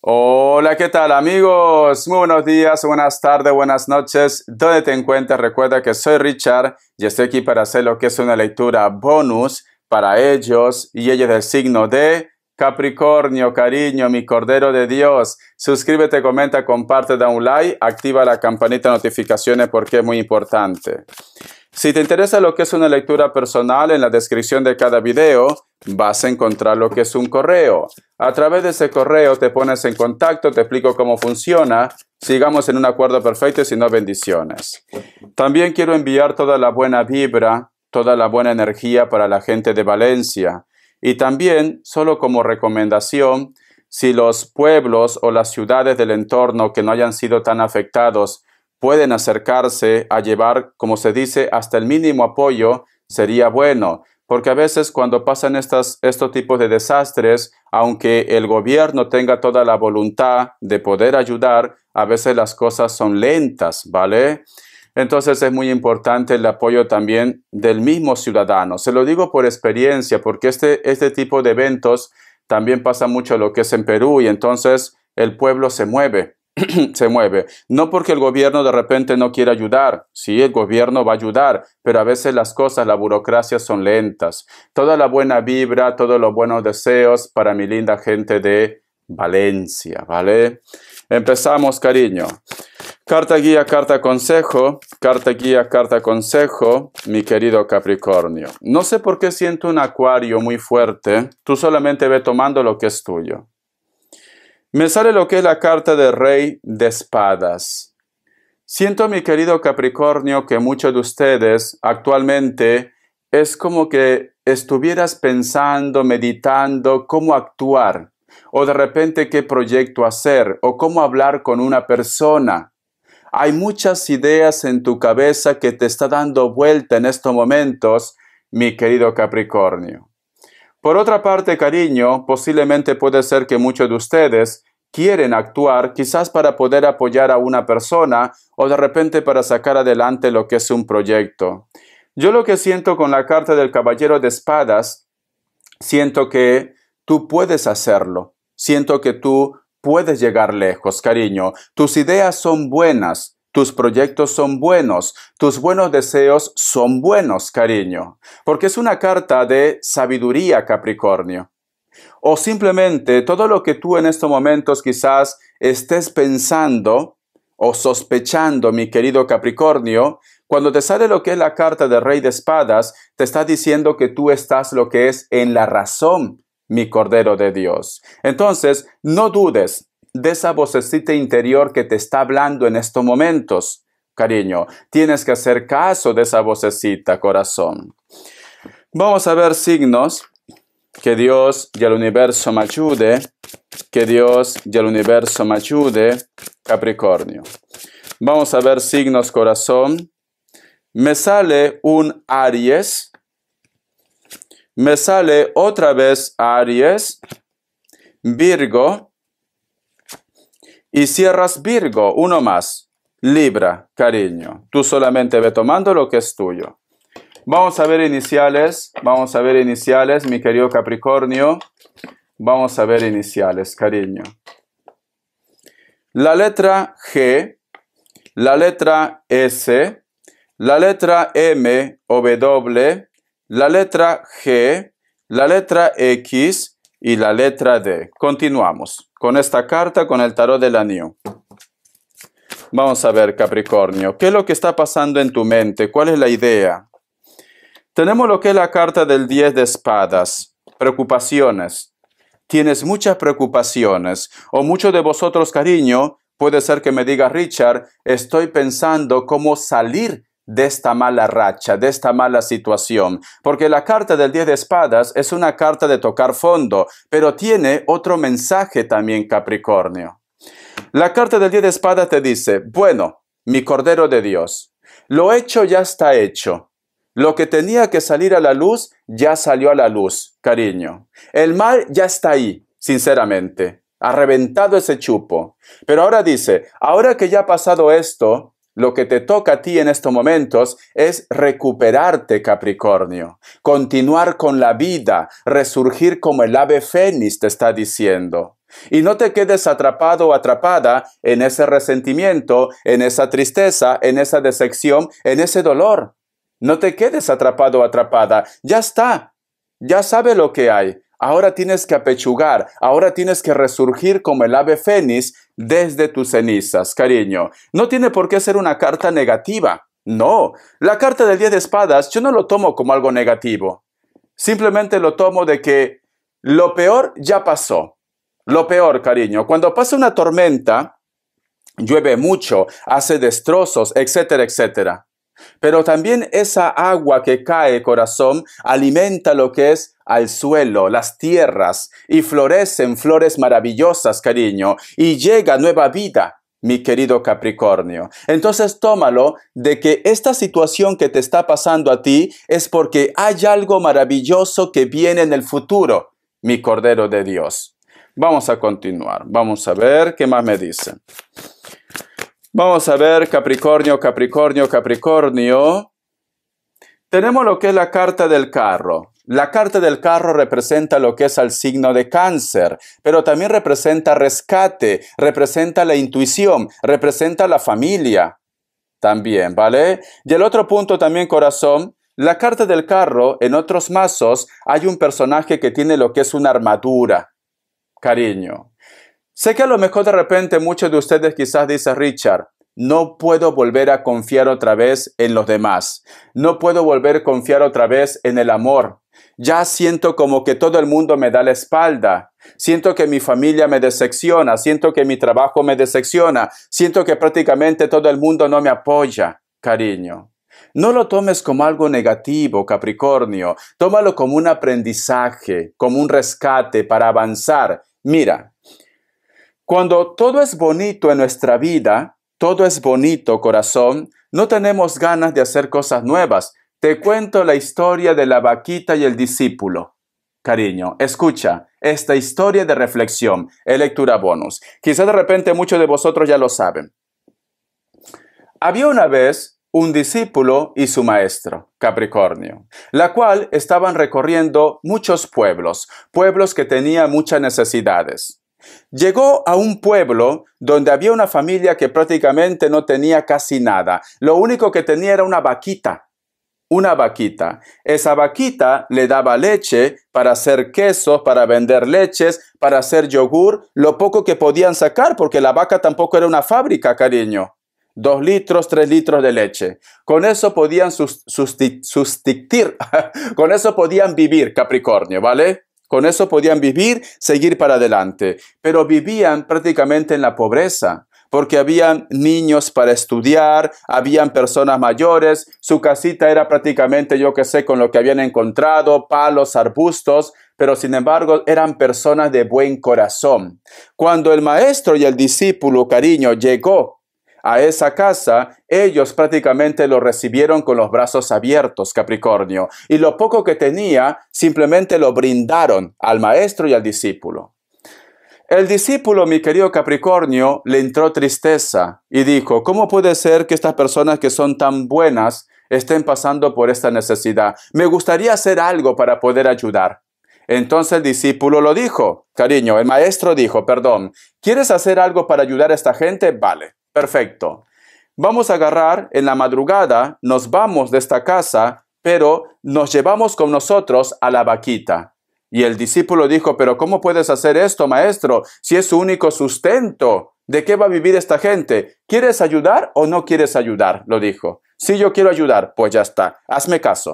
Hola, ¿qué tal amigos? Muy buenos días, buenas tardes, buenas noches. ¿Dónde te encuentras? Recuerda que soy Richard y estoy aquí para hacer lo que es una lectura bonus para ellos y ellas del signo de Capricornio, cariño, mi Cordero de Dios. Suscríbete, comenta, comparte, da un like, activa la campanita de notificaciones porque es muy importante. Si te interesa lo que es una lectura personal, en la descripción de cada video vas a encontrar lo que es un correo. A través de ese correo te pones en contacto, te explico cómo funciona. Sigamos en un acuerdo perfecto y si no, bendiciones. También quiero enviar toda la buena vibra, toda la buena energía para la gente de Valencia. Y también, solo como recomendación, si los pueblos o las ciudades del entorno que no hayan sido tan afectados pueden acercarse a llevar, como se dice, hasta el mínimo apoyo, sería bueno. Porque a veces cuando pasan estos tipos de desastres, aunque el gobierno tenga toda la voluntad de poder ayudar, a veces las cosas son lentas, ¿vale? Entonces es muy importante el apoyo también del mismo ciudadano. Se lo digo por experiencia, porque este tipo de eventos también pasa mucho lo que es en Perú y entonces el pueblo se mueve. Se mueve. No porque el gobierno de repente no quiera ayudar. Sí, el gobierno va a ayudar, pero a veces las cosas, la burocracia son lentas. Toda la buena vibra, todos los buenos deseos para mi linda gente de Valencia, ¿vale? Empezamos, cariño. Carta guía, carta consejo. Carta guía, carta consejo, mi querido Capricornio. No sé por qué siento un acuario muy fuerte. Tú solamente ve tomando lo que es tuyo. Me sale lo que es la carta del Rey de Espadas. Siento, mi querido Capricornio, que muchos de ustedes actualmente es como que estuvieras pensando, meditando cómo actuar, o de repente qué proyecto hacer, o cómo hablar con una persona. Hay muchas ideas en tu cabeza que te está dando vuelta en estos momentos, mi querido Capricornio. Por otra parte, cariño, posiblemente puede ser que muchos de ustedes quieren actuar quizás para poder apoyar a una persona o de repente para sacar adelante lo que es un proyecto. Yo lo que siento con la carta del Caballero de Espadas, siento que tú puedes hacerlo. Siento que tú puedes llegar lejos, cariño. Tus ideas son buenas. Tus proyectos son buenos, tus buenos deseos son buenos, cariño, porque es una carta de sabiduría, Capricornio. O simplemente todo lo que tú en estos momentos quizás estés pensando o sospechando, mi querido Capricornio, cuando te sale lo que es la carta del Rey de Espadas, te está diciendo que tú estás lo que es en la razón, mi Cordero de Dios. Entonces, no dudes de esa vocecita interior que te está hablando en estos momentos, cariño. Tienes que hacer caso de esa vocecita, corazón. Vamos a ver signos. Que Dios y el universo me ayude. Que Dios y el universo me ayude, Capricornio. Vamos a ver signos, corazón. Me sale un Aries. Me sale otra vez Aries. Virgo. Y cierras Virgo, uno más. Libra, cariño. Tú solamente ve tomando lo que es tuyo. Vamos a ver iniciales, mi querido Capricornio. Vamos a ver iniciales, cariño. La letra G, la letra S, la letra M o W, la letra G, la letra X y la letra D. Continuamos con esta carta, con el tarot del anillo. Vamos a ver, Capricornio, ¿qué es lo que está pasando en tu mente? ¿Cuál es la idea? Tenemos lo que es la carta del 10 de espadas, preocupaciones. Tienes muchas preocupaciones, o muchos de vosotros, cariño, puede ser que me diga, Richard, estoy pensando cómo salir de esta mala racha, de esta mala situación, porque la carta del 10 de espadas es una carta de tocar fondo, pero tiene otro mensaje también, Capricornio. La carta del 10 de espadas te dice, bueno, mi Cordero de Dios, lo hecho ya está hecho. Lo que tenía que salir a la luz, ya salió a la luz, cariño. El mal ya está ahí, sinceramente. Ha reventado ese chupo. Pero ahora dice, ahora que ya ha pasado esto, lo que te toca a ti en estos momentos es recuperarte, Capricornio. Continuar con la vida, resurgir como el ave fénix, te está diciendo. Y no te quedes atrapado o atrapada en ese resentimiento, en esa tristeza, en esa decepción, en ese dolor. No te quedes atrapado o atrapada. Ya está. Ya sabe lo que hay. Ahora tienes que apechugar. Ahora tienes que resurgir como el ave fénix desde tus cenizas, cariño. No tiene por qué ser una carta negativa. No. La carta del 10 de espadas yo no lo tomo como algo negativo. Simplemente lo tomo de que lo peor ya pasó. Lo peor, cariño. Cuando pasa una tormenta, llueve mucho, hace destrozos, etcétera, etcétera. Pero también esa agua que cae, corazón, alimenta lo que es al suelo, las tierras, y florecen flores maravillosas, cariño, y llega nueva vida, mi querido Capricornio. Entonces tómalo de que esta situación que te está pasando a ti es porque hay algo maravilloso que viene en el futuro, mi Cordero de Dios. Vamos a continuar, vamos a ver qué más me dicen. Vamos a ver, Capricornio, Capricornio, Capricornio. Tenemos lo que es la carta del carro. La carta del carro representa lo que es al signo de Cáncer, pero también representa rescate, representa la intuición, representa la familia. También, ¿vale? Y el otro punto también, corazón, la carta del carro, en otros mazos, hay un personaje que tiene lo que es una armadura. Cariño. Sé que a lo mejor de repente muchos de ustedes quizás dicen, Richard, no puedo volver a confiar otra vez en los demás. No puedo volver a confiar otra vez en el amor. Ya siento como que todo el mundo me da la espalda. Siento que mi familia me decepciona. Siento que mi trabajo me decepciona. Siento que prácticamente todo el mundo no me apoya, cariño. No lo tomes como algo negativo, Capricornio. Tómalo como un aprendizaje, como un rescate para avanzar. Mira. Cuando todo es bonito en nuestra vida, todo es bonito, corazón, no tenemos ganas de hacer cosas nuevas. Te cuento la historia de la vaquita y el discípulo. Cariño, escucha esta historia de reflexión, es lectura bonus. Quizá de repente muchos de vosotros ya lo saben. Había una vez un discípulo y su maestro, Capricornio, la cual estaban recorriendo muchos pueblos, pueblos que tenían muchas necesidades. Llegó a un pueblo donde había una familia que prácticamente no tenía casi nada. Lo único que tenía era una vaquita. Una vaquita. Esa vaquita le daba leche para hacer quesos, para vender leches, para hacer yogur, lo poco que podían sacar porque la vaca tampoco era una fábrica, cariño. 2 litros, 3 litros de leche. Con eso podían subsistir. Con eso podían vivir, Capricornio, ¿vale? Con eso podían vivir, seguir para adelante, pero vivían prácticamente en la pobreza, porque habían niños para estudiar, habían personas mayores, su casita era prácticamente, yo qué sé, con lo que habían encontrado, palos, arbustos, pero sin embargo eran personas de buen corazón. Cuando el maestro y el discípulo, cariño, llegó a esa casa, ellos prácticamente lo recibieron con los brazos abiertos, Capricornio, y lo poco que tenía simplemente lo brindaron al maestro y al discípulo. El discípulo, mi querido Capricornio, le entró tristeza y dijo, ¿cómo puede ser que estas personas que son tan buenas estén pasando por esta necesidad? Me gustaría hacer algo para poder ayudar. Entonces el discípulo lo dijo, cariño, el maestro dijo, perdón, ¿quieres hacer algo para ayudar a esta gente? Vale. Perfecto. Vamos a agarrar en la madrugada, nos vamos de esta casa, pero nos llevamos con nosotros a la vaquita. Y el discípulo dijo, pero ¿cómo puedes hacer esto, maestro? Si es su único sustento, ¿de qué va a vivir esta gente? ¿Quieres ayudar o no quieres ayudar? Lo dijo. Sí, yo quiero ayudar. Pues ya está. Hazme caso.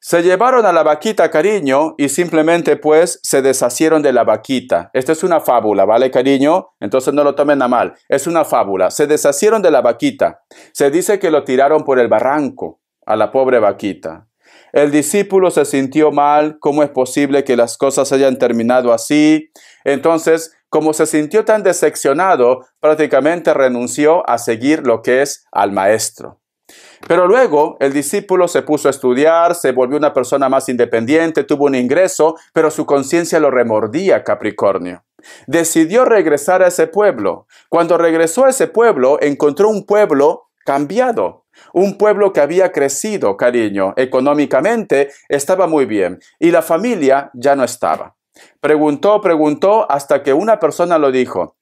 Se llevaron a la vaquita, cariño, y simplemente pues se deshacieron de la vaquita. Esta es una fábula, ¿vale, cariño? Entonces no lo tomen a mal. Es una fábula. Se deshacieron de la vaquita. Se dice que lo tiraron por el barranco a la pobre vaquita. El discípulo se sintió mal. ¿Cómo es posible que las cosas hayan terminado así? Entonces, como se sintió tan decepcionado, prácticamente renunció a seguir lo que es al maestro. Pero luego el discípulo se puso a estudiar, se volvió una persona más independiente, tuvo un ingreso, pero su conciencia lo remordía, Capricornio. Decidió regresar a ese pueblo. Cuando regresó a ese pueblo, encontró un pueblo cambiado. Un pueblo que había crecido, cariño, económicamente estaba muy bien y la familia ya no estaba. Preguntó hasta que una persona lo dijo.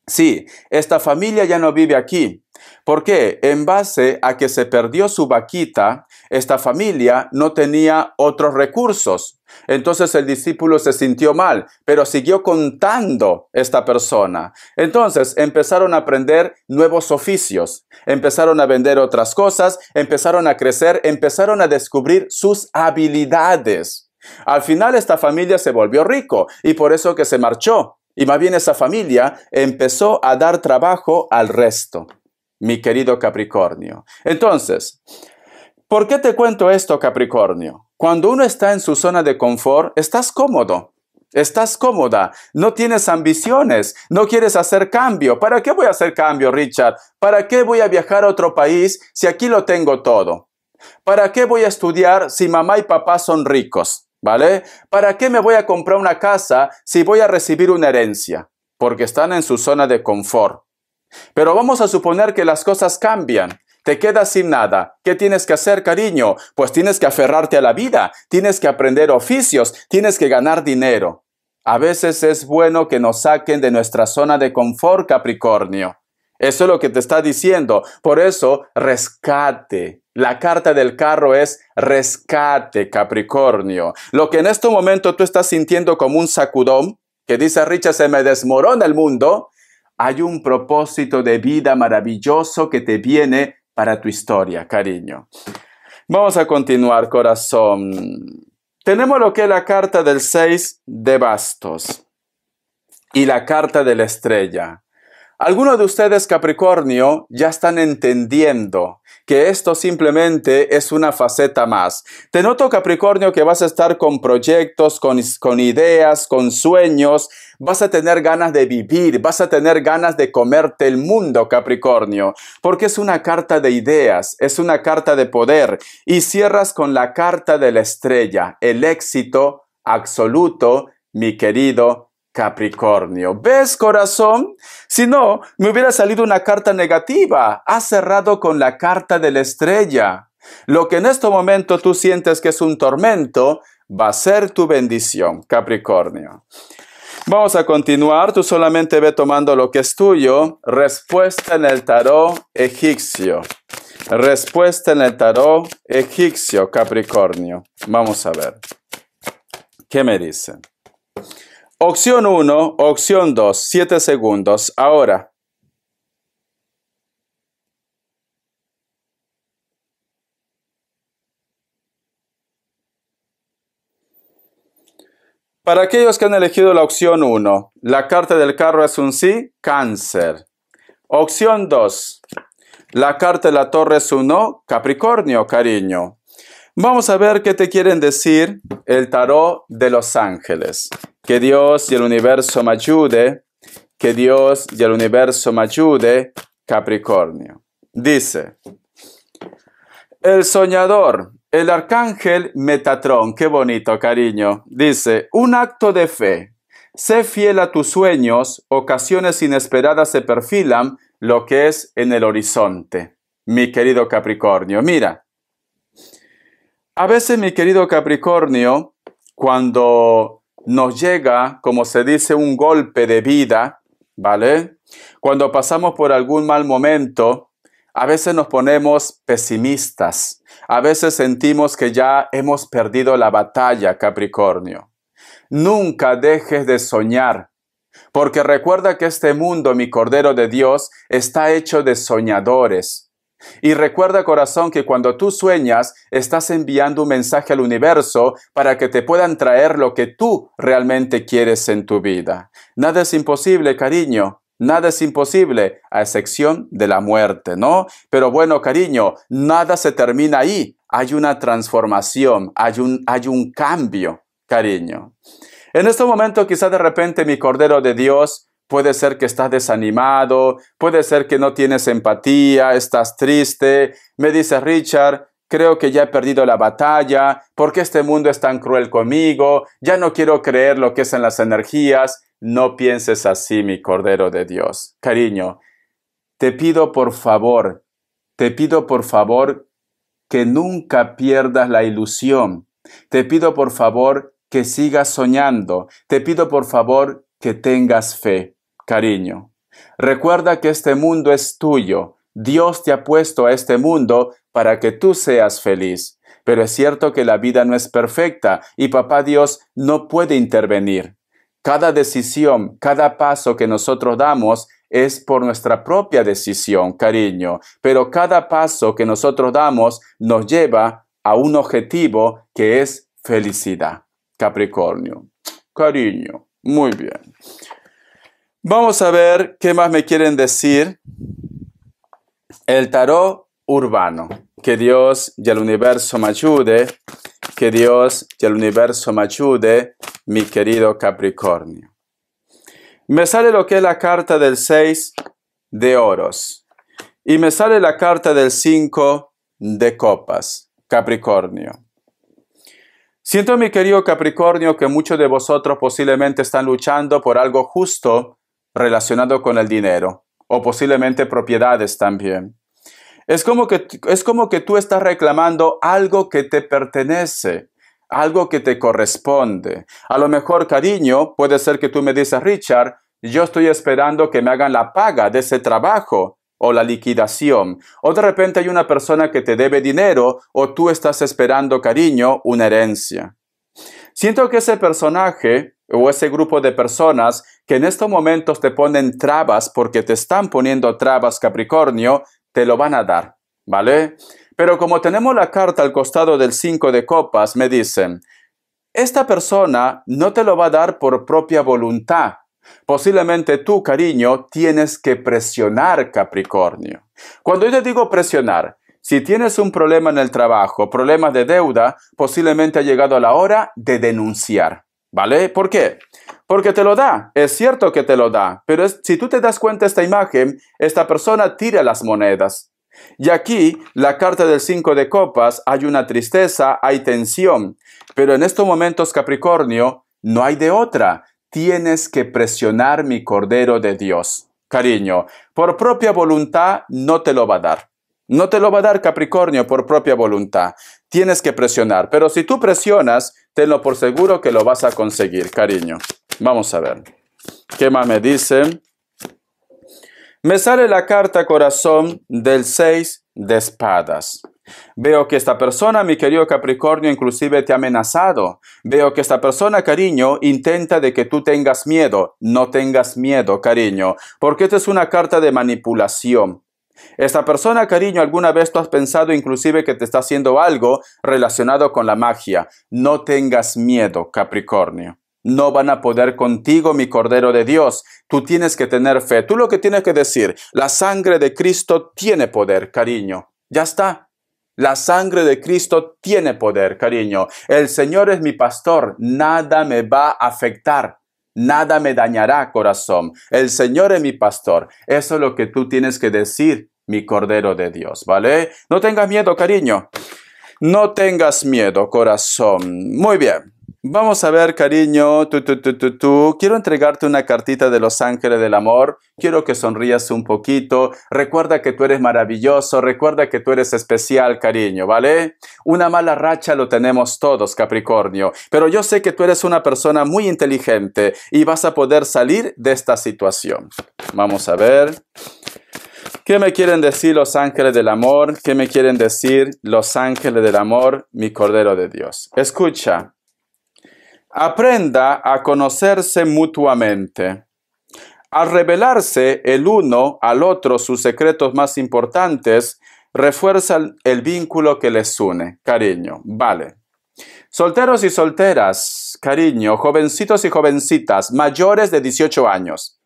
Sí, esta familia ya no vive aquí. ¿Por qué? En base a que se perdió su vaquita, esta familia no tenía otros recursos. Entonces el discípulo se sintió mal, pero siguió contando esta persona. Entonces empezaron a aprender nuevos oficios, empezaron a vender otras cosas, empezaron a crecer, empezaron a descubrir sus habilidades. Al final esta familia se volvió rico y por eso que se marchó. Y más bien esa familia empezó a dar trabajo al resto, mi querido Capricornio. Entonces, ¿por qué te cuento esto, Capricornio? Cuando uno está en su zona de confort, estás cómodo, estás cómoda, no tienes ambiciones, no quieres hacer cambio. ¿Para qué voy a hacer cambio, Richard? ¿Para qué voy a viajar a otro país si aquí lo tengo todo? ¿Para qué voy a estudiar si mamá y papá son ricos? ¿Vale? ¿Para qué me voy a comprar una casa si voy a recibir una herencia? Porque están en su zona de confort. Pero vamos a suponer que las cosas cambian. Te quedas sin nada. ¿Qué tienes que hacer, cariño? Pues tienes que aferrarte a la vida. Tienes que aprender oficios. Tienes que ganar dinero. A veces es bueno que nos saquen de nuestra zona de confort, Capricornio. Eso es lo que te está diciendo. Por eso, rescate. La carta del carro es rescate, Capricornio. Lo que en este momento tú estás sintiendo como un sacudón, que dice Richard, se me desmorona el mundo, hay un propósito de vida maravilloso que te viene para tu historia, cariño. Vamos a continuar, corazón. Tenemos lo que es la carta del 6 de bastos y la carta de la estrella. Algunos de ustedes, Capricornio, ya están entendiendo que esto simplemente es una faceta más. Te noto, Capricornio, que vas a estar con proyectos, con ideas, con sueños. Vas a tener ganas de vivir, vas a tener ganas de comerte el mundo, Capricornio, porque es una carta de ideas, es una carta de poder. Y cierras con la carta de la estrella, el éxito absoluto, mi querido Capricornio. ¿Ves, corazón? Si no, me hubiera salido una carta negativa. Has cerrado con la carta de la estrella. Lo que en este momento tú sientes que es un tormento, va a ser tu bendición, Capricornio. Vamos a continuar. Tú solamente ve tomando lo que es tuyo. Respuesta en el tarot egipcio. Respuesta en el tarot egipcio, Capricornio. Vamos a ver. ¿Qué me dicen? Opción 1, opción 2, 7 segundos. Ahora. Para aquellos que han elegido la opción 1, la carta del carro es un sí, Cáncer. Opción 2, la carta de la torre es un no, Capricornio, cariño. Vamos a ver qué te quieren decir el tarot de los ángeles. Que Dios y el universo me ayude. Que Dios y el universo me ayude, Capricornio. Dice, el soñador, el arcángel Metatrón, qué bonito, cariño. Dice, un acto de fe. Sé fiel a tus sueños, ocasiones inesperadas se perfilan, lo que es en el horizonte. Mi querido Capricornio, mira. A veces, mi querido Capricornio, cuando nos llega, como se dice, un golpe de vida, ¿vale? Cuando pasamos por algún mal momento, a veces nos ponemos pesimistas. A veces sentimos que ya hemos perdido la batalla, Capricornio. Nunca dejes de soñar, porque recuerda que este mundo, mi Cordero de Dios, está hecho de soñadores. Y recuerda, corazón, que cuando tú sueñas, estás enviando un mensaje al universo para que te puedan traer lo que tú realmente quieres en tu vida. Nada es imposible, cariño. Nada es imposible, a excepción de la muerte, ¿no? Pero bueno, cariño, nada se termina ahí. Hay una transformación, hay un cambio, cariño. En este momento, quizá de repente, mi Cordero de Dios, puede ser que estás desanimado, puede ser que no tienes empatía, estás triste. Me dice Richard, creo que ya he perdido la batalla, porque este mundo es tan cruel conmigo, ya no quiero creer lo que es en las energías. No pienses así, mi Cordero de Dios. Cariño, te pido por favor que nunca pierdas la ilusión. Te pido por favor que sigas soñando. Te pido por favor que tengas fe, cariño. Recuerda que este mundo es tuyo. Dios te ha puesto a este mundo para que tú seas feliz. Pero es cierto que la vida no es perfecta y Papá Dios no puede intervenir. Cada decisión, cada paso que nosotros damos es por nuestra propia decisión, cariño. Pero cada paso que nosotros damos nos lleva a un objetivo que es felicidad. Capricornio. Cariño. Muy bien. Vamos a ver qué más me quieren decir. El tarot urbano. Que Dios y el universo me ayude. Que Dios y el universo me ayude, mi querido Capricornio. Me sale lo que es la carta del 6 de oros. Y me sale la carta del 5 de copas, Capricornio. Siento, mi querido Capricornio, que muchos de vosotros posiblemente están luchando por algo justo relacionado con el dinero, o posiblemente propiedades también. Es como que tú estás reclamando algo que te pertenece, algo que te corresponde. A lo mejor, cariño, puede ser que tú me dices, Richard, yo estoy esperando que me hagan la paga de ese trabajo o la liquidación. O de repente hay una persona que te debe dinero o tú estás esperando, cariño, una herencia. Siento que ese personaje o ese grupo de personas que en estos momentos te ponen trabas porque te están poniendo trabas, Capricornio, te lo van a dar, ¿vale? Pero como tenemos la carta al costado del 5 de copas, me dicen, esta persona no te lo va a dar por propia voluntad. Posiblemente tú, cariño, tienes que presionar, Capricornio. Cuando yo te digo presionar, si tienes un problema en el trabajo, problemas de deuda, posiblemente ha llegado la hora de denunciar, ¿vale? ¿Por qué? Porque te lo da, es cierto que te lo da, pero si tú te das cuenta de esta imagen, esta persona tira las monedas. Y aquí, la carta del 5 de copas, hay una tristeza, hay tensión, pero en estos momentos, Capricornio, no hay de otra. Tienes que presionar, mi Cordero de Dios. Cariño, por propia voluntad no te lo va a dar. No te lo va a dar, Capricornio, por propia voluntad. Tienes que presionar, pero si tú presionas, tenlo por seguro que lo vas a conseguir, cariño. Vamos a ver. ¿Qué más me dicen? Me sale la carta corazón del 6 de espadas. Veo que esta persona, mi querido Capricornio, inclusive te ha amenazado. Veo que esta persona, cariño, intenta de que tú tengas miedo. No tengas miedo, cariño, porque esta es una carta de manipulación. Esta persona, cariño, alguna vez tú has pensado inclusive que te está haciendo algo relacionado con la magia. No tengas miedo, Capricornio. No van a poder contigo, mi Cordero de Dios. Tú tienes que tener fe. Tú lo que tienes que decir, la sangre de Cristo tiene poder, cariño. Ya está. La sangre de Cristo tiene poder, cariño. El Señor es mi pastor. Nada me va a afectar. Nada me dañará, corazón. El Señor es mi pastor. Eso es lo que tú tienes que decir, mi Cordero de Dios, ¿vale? No tengas miedo, cariño. No tengas miedo, corazón. Muy bien. Vamos a ver, cariño. Quiero entregarte una cartita de los ángeles del amor. Quiero que sonrías un poquito. Recuerda que tú eres maravilloso. Recuerda que tú eres especial, cariño, ¿vale? Una mala racha lo tenemos todos, Capricornio. Pero yo sé que tú eres una persona muy inteligente y vas a poder salir de esta situación. Vamos a ver. ¿Qué me quieren decir los ángeles del amor? ¿Qué me quieren decir los ángeles del amor, mi Cordero de Dios? Escucha. Aprenda a conocerse mutuamente. Al revelarse el uno al otro sus secretos más importantes, refuerzan el vínculo que les une. Cariño, vale. Solteros y solteras, cariño, jovencitos y jovencitas, mayores de 18 años.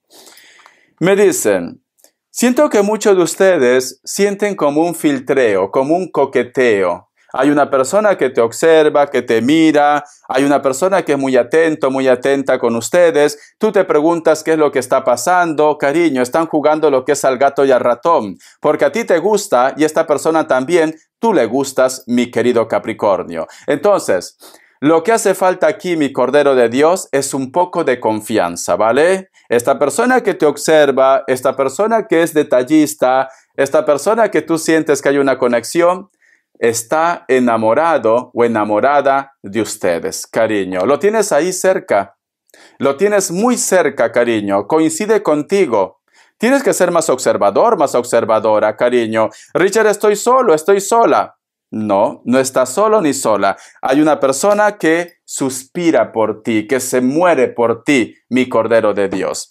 Me dicen, siento que muchos de ustedes sienten como un filtreo, como un coqueteo. Hay una persona que te observa, que te mira. Hay una persona que es muy atento, muy atenta con ustedes. Tú te preguntas qué es lo que está pasando. Cariño, están jugando lo que es al gato y al ratón. Porque a ti te gusta y esta persona también, tú le gustas, mi querido Capricornio. Entonces, lo que hace falta aquí, mi Cordero de Dios, es un poco de confianza, ¿vale? Esta persona que te observa, esta persona que es detallista, esta persona que tú sientes que hay una conexión, está enamorado o enamorada de ustedes, cariño. Lo tienes ahí cerca. Lo tienes muy cerca, cariño. Coincide contigo. Tienes que ser más observador, más observadora, cariño. Richard, estoy solo, estoy sola. No, no estás solo ni sola. Hay una persona que suspira por ti, que se muere por ti, mi Cordero de Dios.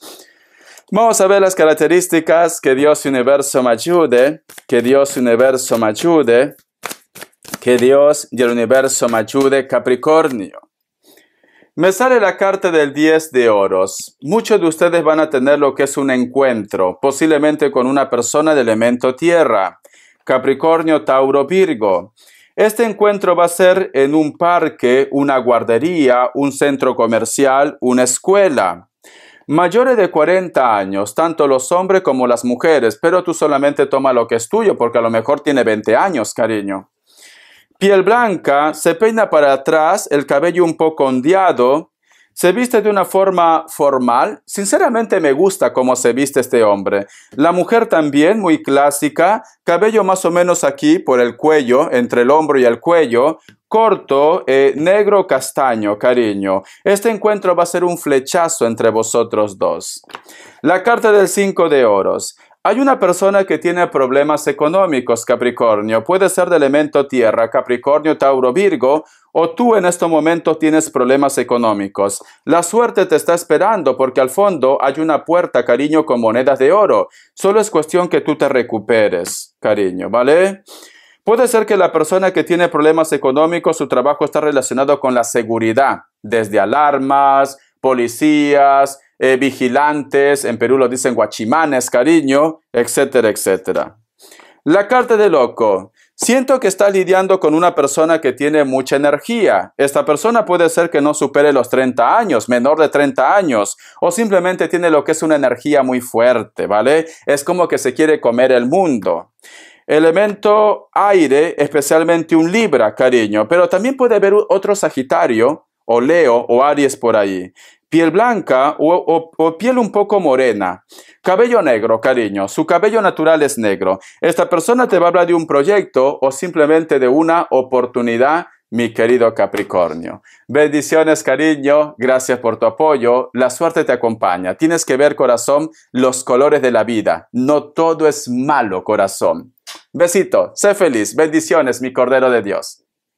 Vamos a ver las características. Que Dios y universo me ayude. Que Dios y universo me ayude. Que Dios y el universo me ayude, Capricornio. Me sale la carta del 10 de oros. Muchos de ustedes van a tener lo que es un encuentro, posiblemente con una persona de elemento tierra. Capricornio, Tauro, Virgo. Este encuentro va a ser en un parque, una guardería, un centro comercial, una escuela. Mayores de 40 años, tanto los hombres como las mujeres, pero tú solamente toma lo que es tuyo, porque a lo mejor tiene 20 años, cariño. Piel blanca, se peina para atrás, el cabello un poco ondeado, se viste de una forma formal. Sinceramente me gusta cómo se viste este hombre. La mujer también, muy clásica, cabello más o menos aquí por el cuello, entre el hombro y el cuello, corto, negro castaño, cariño. Este encuentro va a ser un flechazo entre vosotros dos. La carta del 5 de oros. Hay una persona que tiene problemas económicos, Capricornio. Puede ser de elemento tierra, Capricornio, Tauro, Virgo, o tú en este momento tienes problemas económicos. La suerte te está esperando porque al fondo hay una puerta, cariño, con monedas de oro. Solo es cuestión que tú te recuperes, cariño, ¿vale? Puede ser que la persona que tiene problemas económicos, su trabajo está relacionado con la seguridad, desde alarmas, policías, vigilantes, en Perú lo dicen guachimanes, cariño, etcétera, etcétera. La carta de loco. Siento que estás lidiando con una persona que tiene mucha energía. Esta persona puede ser que no supere los 30 años, menor de 30 años, o simplemente tiene lo que es una energía muy fuerte, ¿vale? Es como que se quiere comer el mundo. Elemento aire, especialmente un Libra, cariño, pero también puede haber otro Sagitario, o Leo, o Aries por ahí. Piel blanca o piel un poco morena. Cabello negro, cariño. Su cabello natural es negro. Esta persona te va a hablar de un proyecto o simplemente de una oportunidad, mi querido Capricornio. Bendiciones, cariño. Gracias por tu apoyo. La suerte te acompaña. Tienes que ver, corazón, los colores de la vida. No todo es malo, corazón. Besito. Sé feliz. Bendiciones, mi Cordero de Dios.